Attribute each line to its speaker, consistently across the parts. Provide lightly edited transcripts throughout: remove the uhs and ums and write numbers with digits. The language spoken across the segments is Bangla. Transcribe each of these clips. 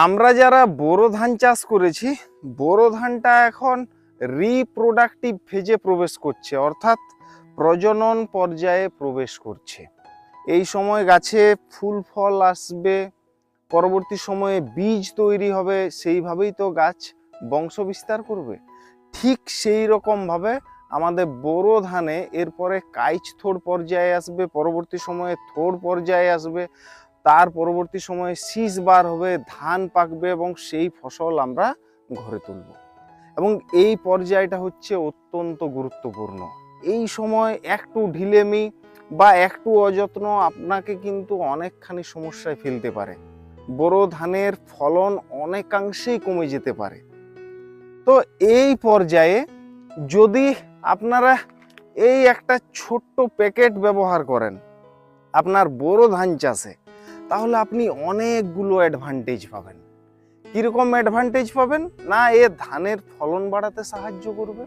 Speaker 1: আমরা যারা বোরো ধান চাষ করেছি, বোরো ধানটা এখন রিপ্রোডাক্টিভ ফেজে প্রবেশ করছে, অর্থাৎ প্রজনন পর্যায়ে প্রবেশ করছে। এই সময় গাছে ফুল ফল আসবে, পরবর্তী সময়ে বীজ তৈরি হবে, সেইভাবেই তো গাছ বংশ বিস্তার করবে। ঠিক সেই রকমভাবে আমাদের বোরো ধানে এরপরে কাইচ থোড় পর্যায়ে আসবে, পরবর্তী সময়ে থোড় পর্যায়ে আসবে, তার পরবর্তী সময়ে শীষ বার হবে, ধান পাকবে এবং সেই ফসল আমরা ঘরে তুলব। এবং এই পর্যায়টা হচ্ছে অত্যন্ত গুরুত্বপূর্ণ। এই সময় একটু ঢিলেমি বা একটু অযত্ন আপনাকে কিন্তু অনেকখানি সমস্যায় ফেলতে পারে। বোরো ধানের ফলন অনেকাংশেই কমে যেতে পারে। তো এই পর্যায়ে যদি আপনারা এই একটা ছোট্ট প্যাকেট ব্যবহার করেন আপনার বোরো ধান চাষে, তাহলে আপনি অনেকগুলো অ্যাডভান্টেজ পাবেন। কীরকম অ্যাডভান্টেজ পাবেন? না, এ ধানের ফলন বাড়াতে সাহায্য করবে,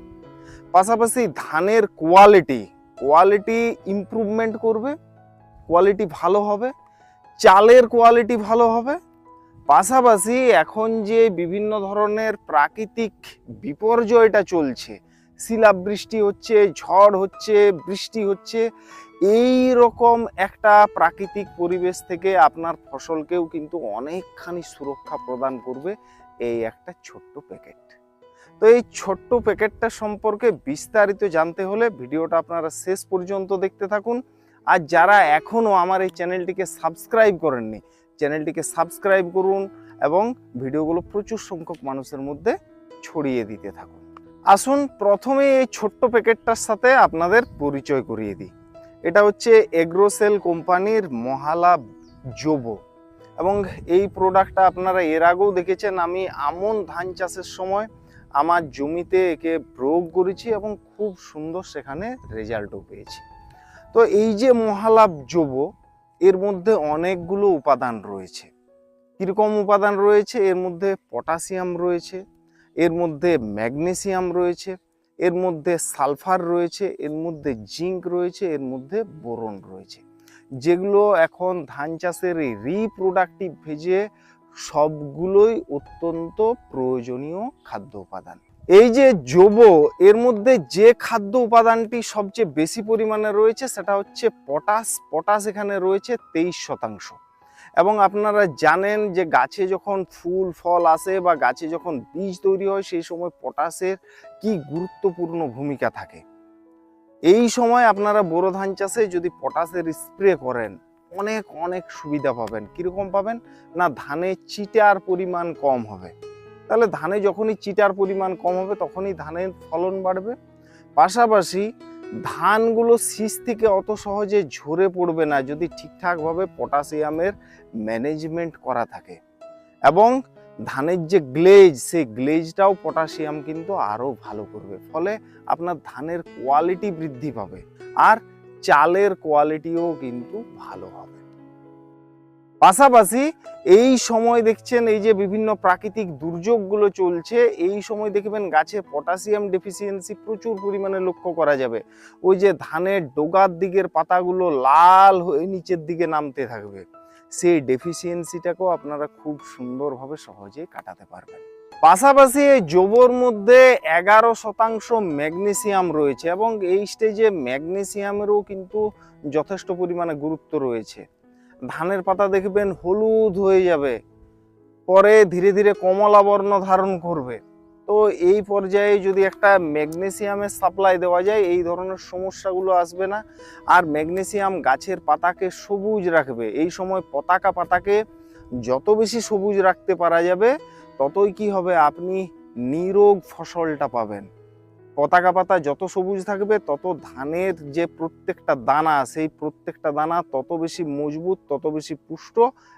Speaker 1: পাশাপাশি ধানের কোয়ালিটি ইমপ্রুভমেন্ট করবে, কোয়ালিটি ভালো হবে, চালের কোয়ালিটি ভালো হবে। পাশাপাশি এখন যে বিভিন্ন ধরনের প্রাকৃতিক বিপর্যয়টা চলছে, শিলাবৃষ্টি হচ্ছে, ঝড় হচ্ছে, বৃষ্টি হচ্ছে, এই রকম একটা প্রাকৃতিক পরিবেশ থেকে আপনার ফসলকেও কিন্তু অনেকখানি সুরক্ষা প্রদান করবে এই একটা ছোট্ট প্যাকেট। তো এই ছোট্ট প্যাকেটটা সম্পর্কে বিস্তারিত জানতে হলে ভিডিওটা আপনারা শেষ পর্যন্ত দেখতে থাকুন। আর যারা এখনও আমার এই চ্যানেলটিকে সাবস্ক্রাইব করেননি, চ্যানেলটিকে সাবস্ক্রাইব করুন এবং ভিডিওগুলো প্রচুর সংখ্যক মানুষের মধ্যে ছড়িয়ে দিতে থাকুন। আসুন প্রথমে এই ছোট্ট প্যাকেটটার সাথে আপনাদের পরিচয় করিয়ে দিই। এটা হচ্ছে এগ্রোসেল কোম্পানির মহালা জোবো, এবং এই প্রোডাক্টটা আপনারা এর আগেও দেখেছেন। আমি আমন ধান চাষের সময় আমার জমিতে একে প্রয়োগ করেছি এবং খুব সুন্দর সেখানে রেজাল্টও পেয়েছি। তো এই যে মহালাভ জোবো, এর মধ্যে অনেকগুলো উপাদান রয়েছে। কীরকম উপাদান রয়েছে? এর মধ্যে পটাশিয়াম রয়েছে, এর মধ্যে ম্যাগনেসিয়াম রয়েছে, এর মধ্যে সালফার রয়েছে, এর মধ্যে জিঙ্ক রয়েছে, এর মধ্যে বোরন রয়েছে, যেগুলো এখন ধান চাষের এই রিপ্রোডাক্টিভ ফেজে সবগুলোই অত্যন্ত প্রয়োজনীয় খাদ্য উপাদান। এই যে জৈব, এর মধ্যে যে খাদ্য উপাদানটি সবচেয়ে বেশি পরিমাণে রয়েছে সেটা হচ্ছে পটাশ এখানে রয়েছে 23%। এবং আপনারা জানেন যে গাছে যখন ফুল ফল আসে বা গাছে যখন বীজ তৈরি হয়, সেই সময় পটাশের কি গুরুত্বপূর্ণ ভূমিকা থাকে। এই সময় আপনারা বোরো ধান চাষে যদি পটাশের স্প্রে করেন অনেক সুবিধা পাবেন। কীরকম পাবেন? না, ধানে চিটার পরিমাণ কম হবে। তাহলে ধানে যখনই চিটার পরিমাণ কম হবে তখনই ধানের ফলন বাড়বে। পাশাপাশি ধানগুলো শীষ থেকে অত সহজে ঝরে পড়বে না যদি ঠিকঠাকভাবে পটাশিয়ামের ম্যানেজমেন্ট করা থাকে। এবং ধানের যে গ্লেজ, সেই গ্লেজটাও পটাশিয়াম কিন্তু আরও ভালো করবে, ফলে আপনার ধানের কোয়ালিটি বৃদ্ধি পাবে আর চালের কোয়ালিটিও কিন্তু ভালো হবে। পাশাপাশি এই সময় দেখছেন এই যে বিভিন্ন প্রাকৃতিক দুর্যোগগুলো চলছে, এই সময় দেখবেন গাছে পটাশিয়াম ডেফিসিয়েন্সি প্রচুর পরিমাণে লক্ষ্য করা যাবে। ওই যে ধানের ডোগার দিকের পাতাগুলো লাল হয়ে নিচের দিকে নামতে থাকবে, সেই ডেফিসিয়েন্সিটাকেও আপনারা খুব সুন্দরভাবে সহজে কাটাতে পারবেন। পাশাপাশি এই জৈবর মধ্যে 11% ম্যাগনেসিয়াম রয়েছে এবং এই স্টেজে ম্যাগনেসিয়ামেরও কিন্তু যথেষ্ট পরিমাণে গুরুত্ব রয়েছে। ধানের পাতা দেখবেন হলুদ হয়ে যাবে, পরে ধীরে ধীরে কমলা বর্ণ ধারণ করবে। তো এই পর্যায়ে যদি একটা ম্যাগনেসিয়ামের সাপ্লাই দেওয়া যায়, এই ধরনের সমস্যাগুলো আসবে না। আর ম্যাগনেসিয়াম গাছের পাতাকে সবুজ রাখবে। এই সময় পতাকা পাতাকে যত বেশি সবুজ রাখতে পারা যাবে ততই কি হবে, আপনি নিরোগ ফসলটা পাবেন। পতাকা পাতা যত সবুজ থাকবে তত ধানের যে প্রত্যেকটা দানা, সেই প্রত্যেকটা দানা তত বেশি মজবুত, তত বেশি পুষ্ট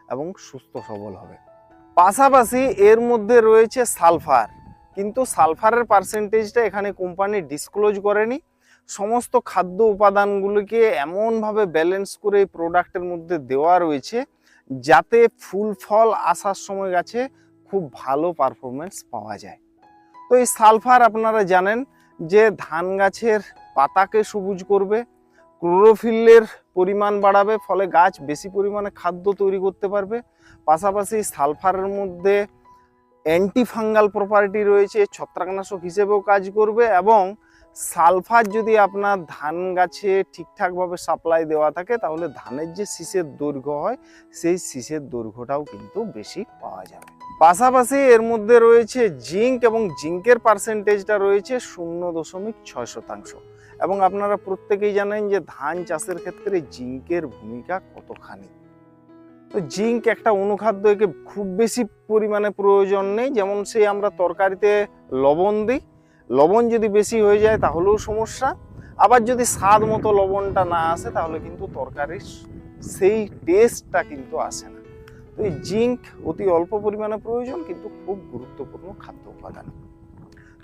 Speaker 1: এবং সুস্থ সবল হবে। পাশাপাশি এর মধ্যে রয়েছে সালফার, কিন্তু সালফারের পার্সেন্টেজটা এখানে কোম্পানি ডিসক্লোজ করেনি। সমস্ত খাদ্য উপাদানগুলোকে এমনভাবে ব্যালেন্স করে এই প্রোডাক্টের মধ্যে দেওয়া রয়েছে যাতে ফুল ফল আসার সময় গাছে খুব ভালো পারফরমেন্স পাওয়া যায়। তো এই সালফার আপনারা জানেন যে ধান গাছের পাতাকে সবুজ করবে, ক্লোরোফিলের পরিমাণ বাড়াবে, ফলে গাছ বেশি পরিমাণে খাদ্য তৈরি করতে পারবে। পাশাপাশি সালফারের মধ্যে অ্যান্টিফাঙ্গাল প্রপার্টি রয়েছে, ছত্রাকনাশক হিসেবেও কাজ করবে। এবং সালফার যদি আপনার ধান গাছে ঠিকঠাকভাবে সাপ্লাই দেওয়া থাকে তাহলে ধানের যে শীষের দৈর্ঘ্য হয় সেই শীষের দৈর্ঘ্যটাও কিন্তু বেশি পাওয়া যাবে। পাশাপাশি এর মধ্যে রয়েছে জিঙ্ক, এবং জিঙ্কের পার্সেন্টেজটা রয়েছে 0.6%। এবং আপনারা প্রত্যেকেই জানেন যে ধান চাষের ক্ষেত্রে জিঙ্কের ভূমিকা কতখানি। তো জিঙ্ক একটা অনুখাদ্য, একে খুব বেশি পরিমাণে প্রয়োজন নেই। যেমন সেই আমরা তরকারিতে লবণ দিই, লবণ যদি বেশি হয়ে যায় তাহলেও সমস্যা, আবার যদি স্বাদ মতো লবণটা না আসে তাহলে কিন্তু তরকারির সেই টেস্টটা কিন্তু আসে না। তো এই জিঙ্ক অতি অল্প পরিমাণে প্রয়োজন, কিন্তু খুব গুরুত্বপূর্ণ খাদ্য উপাদান।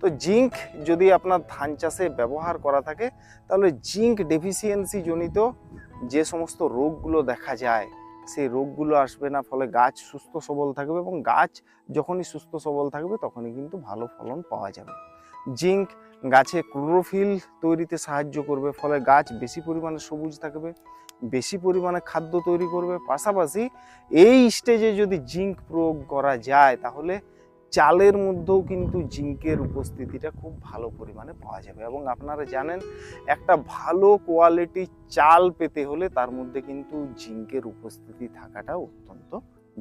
Speaker 1: তো জিঙ্ক যদি আপনার ধান চাষে ব্যবহার করা থাকে তাহলে জিঙ্ক ডেফিসিয়েন্সি জনিত যে সমস্ত রোগগুলো দেখা যায় সেই রোগগুলো আসবে না, ফলে গাছ সুস্থ সবল থাকবে, এবং গাছ যখনই সুস্থ সবল থাকবে তখনই কিন্তু ভালো ফলন পাওয়া যাবে। জিঙ্ক গাছে ক্লোরোফিল তৈরিতে সাহায্য করবে, ফলে গাছ বেশি পরিমাণে সবুজ থাকবে, বেশি পরিমাণে খাদ্য তৈরি করবে। পাশাপাশি এই স্টেজে যদি জিঙ্ক প্রয়োগ করা যায় তাহলে চালের মধ্যেও কিন্তু জিঙ্কের উপস্থিতিটা খুব ভালো পরিমাণে পাওয়া যাবে। এবং আপনারা জানেন একটা ভালো কোয়ালিটির চাল পেতে হলে তার মধ্যে কিন্তু জিঙ্কের উপস্থিতি থাকাটা অত্যন্ত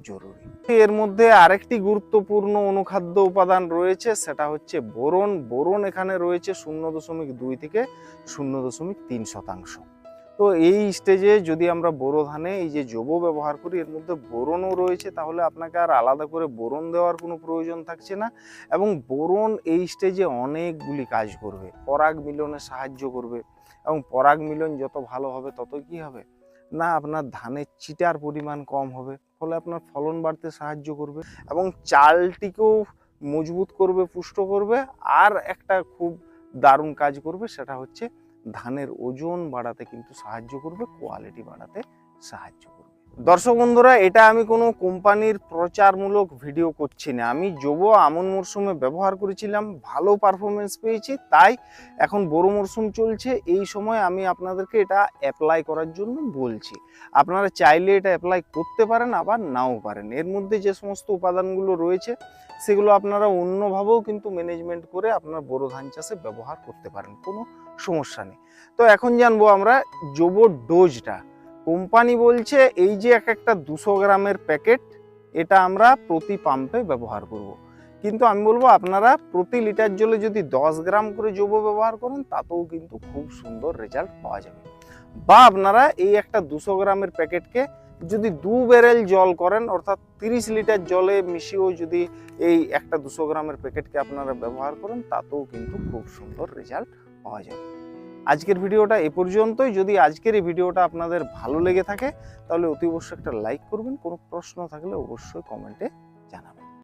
Speaker 1: জরুরি। এর মধ্যে আরেকটি গুরুত্বপূর্ণ অনুখাদ্য উপাদান রয়েছে, সেটা হচ্ছে বোরন। বোরন এখানে রয়েছে 0.2 থেকে 0.3%। তো এই স্টেজে যদি আমরা বোরো ধানে এই যে জৈব ব্যবহার করি এর মধ্যে বোরনও রয়েছে, তাহলে আপনাকে আর আলাদা করে বোরন দেওয়ার কোনো প্রয়োজন থাকছে না। এবং বোরন এই স্টেজে অনেকগুলি কাজ করবে, পরাগ মিলনে সাহায্য করবে, এবং পরাগ মিলন যত ভালো হবে তত কি হবে না আপনার ধানের চিটার পরিমাণ কম হবে, ফলে আপনার ফলন বাড়তে সাহায্য করবে, এবং চালটিকেও মজবুত করবে, পুষ্ট করবে। আর একটা খুব দারুণ কাজ করবে, সেটা হচ্ছে ধানের ওজন বাড়াতে কিন্তু সাহায্য করবে, কোয়ালিটি বাড়াতে সাহায্য করবে। দর্শক বন্ধুরা, এটা আমি কোনো কোম্পানির প্রচারমূলক ভিডিও করছি না, আমি জৈব আমন মরশুমে ব্যবহার করেছিলাম, ভালো পারফরমেন্স পেয়েছি, তাই এখন বোরো মরশুম চলছে, এই সময় আমি আপনাদেরকে এটা অ্যাপ্লাই করার জন্য বলছি। আপনারা চাইলে এটা অ্যাপ্লাই করতে পারেন, আবার নাও পারেন। এর মধ্যে যে সমস্ত উপাদানগুলো রয়েছে সেগুলো আপনারা অন্যভাবেও কিন্তু ম্যানেজমেন্ট করে আপনার বোরো ধান চাষে ব্যবহার করতে পারেন, কোনো সমস্যা নেই। তো এখন জানবো আমরা জৈব ডোজটা। কোম্পানি বলছে এই যে একটা 200 গ্রামের প্যাকেট, এটা আমরা প্রতি পাম্পে ব্যবহার করব। কিন্তু আমি বলবো আপনারা প্রতি লিটার জলে যদি 10 গ্রাম করে জৈব ব্যবহার করেন তাতেও কিন্তু খুব সুন্দর রেজাল্ট পাওয়া যাবে। বা আপনারা এই একটা 200 গ্রামের প্যাকেটকে যদি 2 ব্যারেল জল করেন, অর্থাৎ 30 লিটার জলে মিশিয়েও যদি এই একটা 200 গ্রামের প্যাকেটকে আপনারা ব্যবহার করেন তাতেও কিন্তু খুব সুন্দর রেজাল্ট পাওয়া যাবে। আজকের ভিডিওটা এ পর্যন্তই। যদি আজকের এই ভিডিওটা আপনাদের ভালো লেগে থাকে তাহলে অতি অবশ্যই একটা লাইক করবেন, কোনো প্রশ্ন থাকলে অবশ্যই কমেন্টে জানাবেন।